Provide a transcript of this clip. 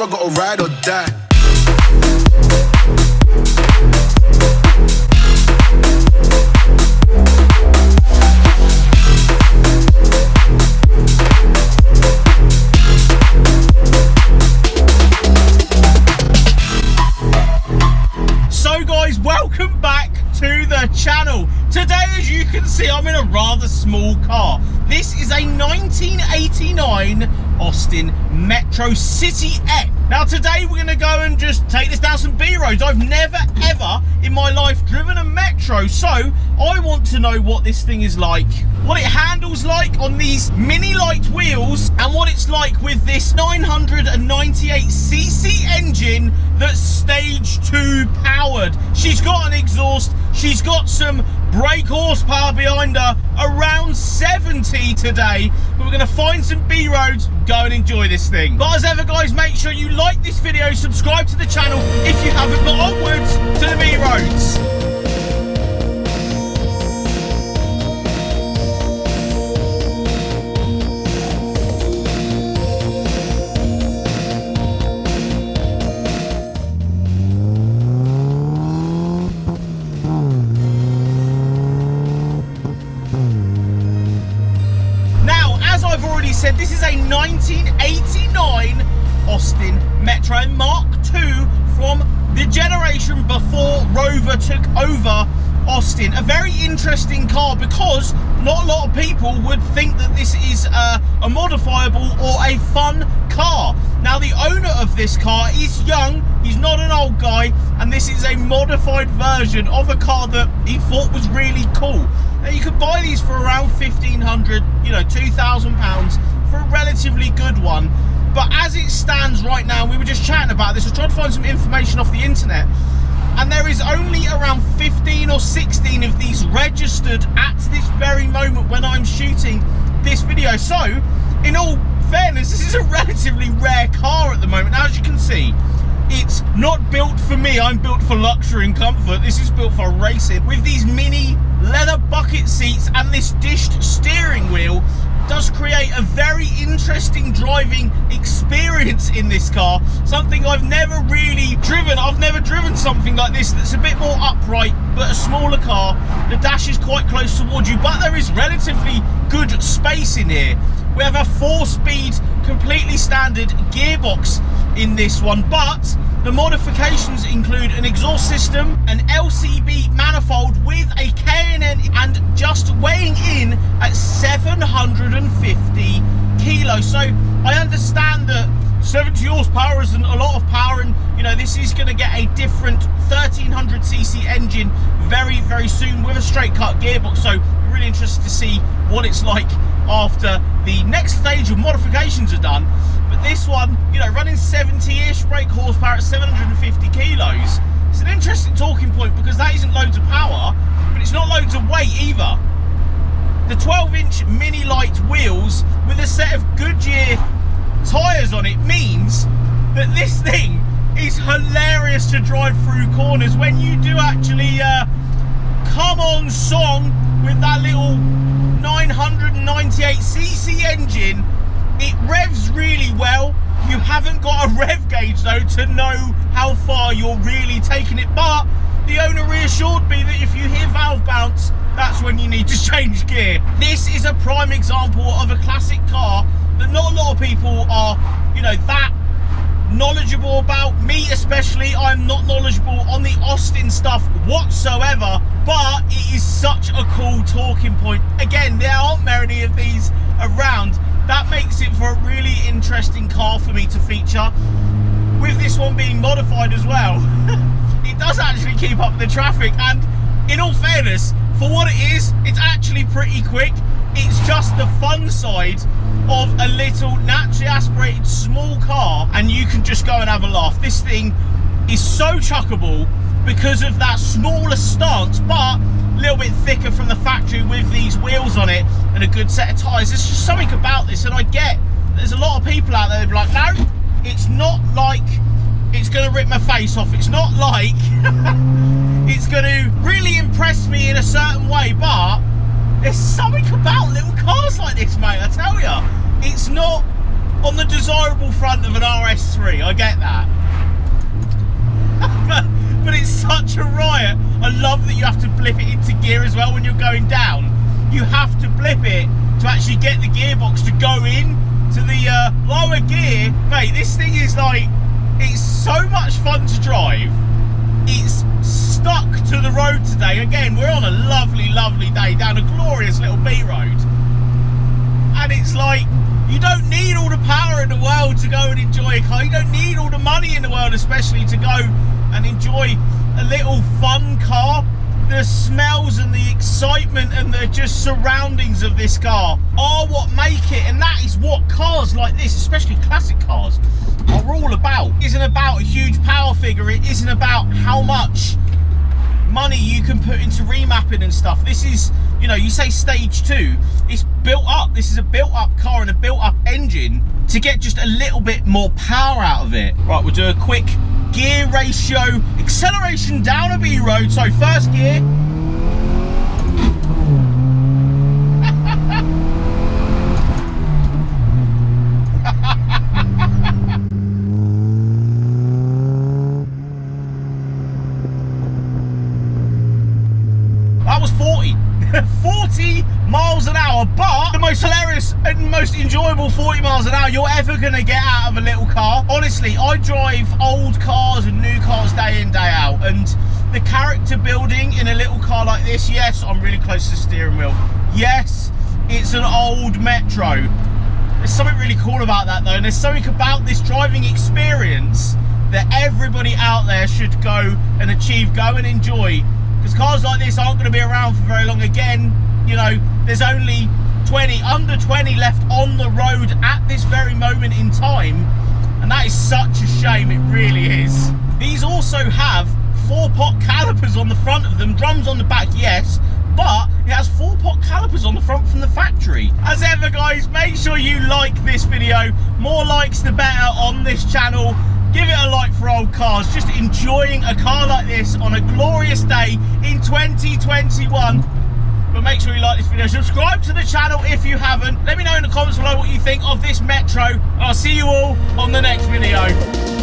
I gotta ride or die. So guys, welcome back to the channel. Today, as you can see, I'm in a rather small car. This is a 1989 Austin Metro City X. Now today we're going to go and just take this down some B roads. I've never ever in my life driven a Metro, so I want to know what this thing is like, what it handles like on these mini light wheels, and what it's like with this 998cc engine that's stage 2 powered. She's got an exhaust, she's got some brake horsepower behind her, around 70 today. But we're going to find some B roads, go and enjoy this thing. But as ever guys, make sure you like this video, subscribe to the channel if you haven't, but onwards to the B roads. Said this is a 1989 Austin Metro Mark II from the generation before Rover took over Austin. A very interesting car because not a lot of people would think that this is a modifiable or a fun car. Now the owner of this car is young, he's not an old guy, and this is a modified version of a car that he thought was really cool. Now you could buy these for around £1,500, you know, £2,000 for a relatively good one. But as it stands right now, we were just chatting about this, I tried to find some information off the internet, and there is only around 15 or 16 of these registered at this very moment when I'm shooting this video. So, in all fairness, this is a relatively rare car at the moment. Now, as you can see, it's not built for me, I'm built for luxury and comfort. This is built for racing. With these mini leather bucket seats and this dished steering wheel, does create a very interesting driving experience in this car. Something I've never really driven. I've never driven something like this that's a bit more upright, but a smaller car. The dash is quite close towards you, but there is relatively good space in here. We have a 4-speed, completely standard gearbox in this one, but the modifications include an exhaust system, an LCB manifold with a K&N, and just weighing in at 750 kilos. So I understand that 70 horsepower isn't a lot of power, and you know this is going to get a different 1300cc engine very, very soon with a straight cut gearbox. So I'm really interested to see what it's like after the next stage of modifications are done. But this one, you know, running 70-ish brake horsepower at 750 kilos, it's an interesting talking point because that isn't loads of power, but it's not loads of weight either. The 12-inch mini light wheels with a set of Goodyear tyres on it means that this thing is hilarious to drive through corners when you do actually come on song with that little 998cc engine. It revs really well. You haven't got a rev gauge though to know how far you're really taking it, but the owner reassured me that if you hear valve bounce, that's when you need to change gear. This is a prime example of a classic car that not a lot of people are, you know, that knowledgeable about. Me especially, I'm not knowledgeable on the Austin stuff whatsoever, but it is such a cool talking point. Again, there aren't many of these around. That makes it for a really interesting car for me to feature. With this one being modified as well, it does actually keep up the traffic, and in all fairness, for what it is, it's actually pretty quick. It's just the fun side of a little naturally aspirated small car, and you can just go and have a laugh. This thing is so chuckable because of that smaller stance, but a little bit thicker from the factory with these wheels on it and a good set of tyres. There's just something about this, and I get there's a lot of people out there that be like, no, it's not like it's going to rip my face off. It's not like it's going to really impress me in a certain way, but there's something about little cars like this, mate, I tell you. It's not on the desirable front of an RS3. I get that. but it's such a riot. I love that you have to blip it into gear as well when you're going down. You have to blip it to actually get the gearbox to go in to the lower gear. Mate, this thing is like, it's so much fun to drive. It's stuck to the road today. Again, we're on a lovely, lovely day down a glorious little B road. And it's like, you don't need all the power in the world to go and enjoy a car. You don't need all the money in the world, especially, to go and enjoy a little fun car. The smells and the excitement and the just surroundings of this car are what make it, and that is what cars like this, especially classic cars, are all about. It isn't about a huge power figure. It isn't about how much money you can put into remapping and stuff. This is, you know, you say stage 2, it's built up. This is a built up car and a built up engine to get just a little bit more power out of it. Right, we'll do a quick gear ratio acceleration down a B road. So first gear. That was 40. 40 miles an hour, but the most hilarious and most enjoyable 40 miles an hour you're ever going to get out of a little car. Honestly, I drive old cars and new cars day in, day out, and the character building in a little car like this, yes, I'm really close to the steering wheel. Yes, it's an old Metro. There's something really cool about that though, and there's something about this driving experience that everybody out there should go and achieve, go and enjoy. Because cars like this aren't going to be around for very long. Again, you know, there's only under 20 left on the road at this very moment in time. And that is such a shame, it really is. These also have 4-pot calipers on the front of them, drums on the back, yes, but it has 4-pot calipers on the front from the factory. As ever, guys, make sure you like this video. More likes the better on this channel. Give it a like for old cars, just enjoying a car like this on a glorious day in 2021. But make sure you like this video, subscribe to the channel if you haven't. Let me know in the comments below what you think of this Metro. I'll see you all on the next video.